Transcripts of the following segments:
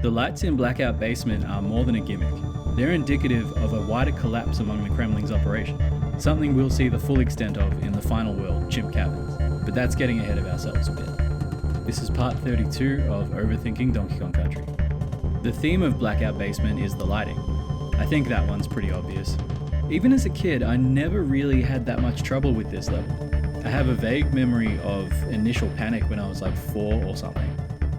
The lights in Blackout Basement are more than a gimmick. They're indicative of a wider collapse among the Kremling's operation, something we'll see the full extent of in the final world, Chimp Caverns. But that's getting ahead of ourselves a bit. This is part 32 of Overthinking Donkey Kong Country. The theme of Blackout Basement is the lighting. I think that one's pretty obvious. Even as a kid, I never really had that much trouble with this level. I have a vague memory of initial panic when I was like 4 or something,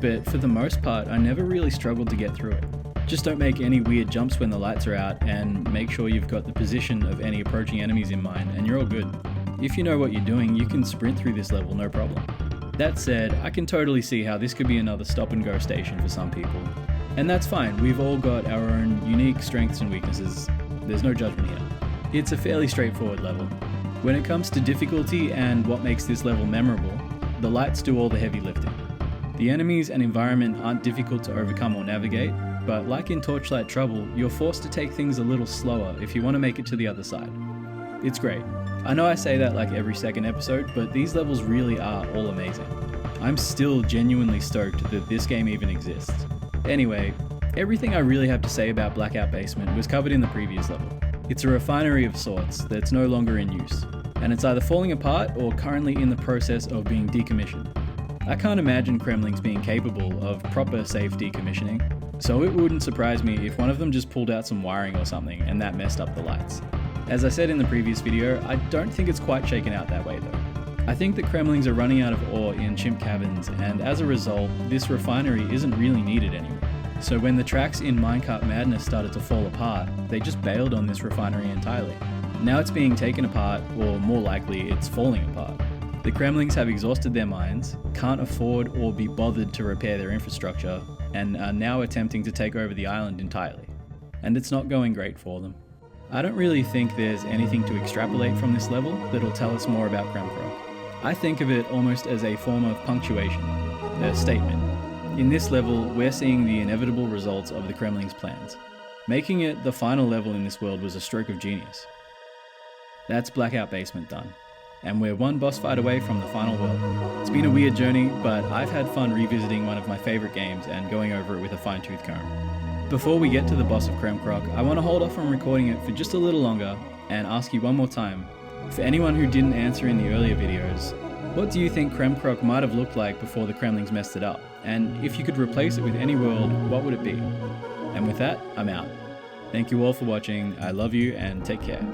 but for the most part, I never really struggled to get through it. Just don't make any weird jumps when the lights are out, and make sure you've got the position of any approaching enemies in mind, and you're all good. If you know what you're doing, you can sprint through this level no problem. That said, I can totally see how this could be another stop and go station for some people. And that's fine, we've all got our own unique strengths and weaknesses. There's no judgment here. It's a fairly straightforward level. When it comes to difficulty and what makes this level memorable, the lights do all the heavy lifting. The enemies and environment aren't difficult to overcome or navigate, but like in Torchlight Trouble, you're forced to take things a little slower if you want to make it to the other side. It's great. I know I say that like every second episode, but these levels really are all amazing. I'm still genuinely stoked that this game even exists. Anyway, everything I really have to say about Blackout Basement was covered in the previous level. It's a refinery of sorts that's no longer in use, and it's either falling apart or currently in the process of being decommissioned. I can't imagine Kremlings being capable of proper safe decommissioning, so it wouldn't surprise me if one of them just pulled out some wiring or something and that messed up the lights. As I said in the previous video, I don't think it's quite shaken out that way though. I think the Kremlings are running out of ore in Chimp Caverns, and as a result, this refinery isn't really needed anymore. So when the tracks in Minecart Madness started to fall apart, they just bailed on this refinery entirely. Now it's being taken apart, or more likely, it's falling apart. The Kremlings have exhausted their mines, can't afford or be bothered to repair their infrastructure, and are now attempting to take over the island entirely. And it's not going great for them. I don't really think there's anything to extrapolate from this level that'll tell us more about Kremkrok. I think of it almost as a form of punctuation, a statement. In this level, we're seeing the inevitable results of the Kremling's plans. Making it the final level in this world was a stroke of genius. That's Blackout Basement done, and we're one boss fight away from the final world. It's been a weird journey, but I've had fun revisiting one of my favourite games and going over it with a fine-tooth comb. Before we get to the boss of Kremkrok, I want to hold off from recording it for just a little longer and ask you one more time, for anyone who didn't answer in the earlier videos, what do you think Kremkrok might have looked like before the Kremlings messed it up? And if you could replace it with any world, what would it be? And with that, I'm out. Thank you all for watching, I love you, and take care.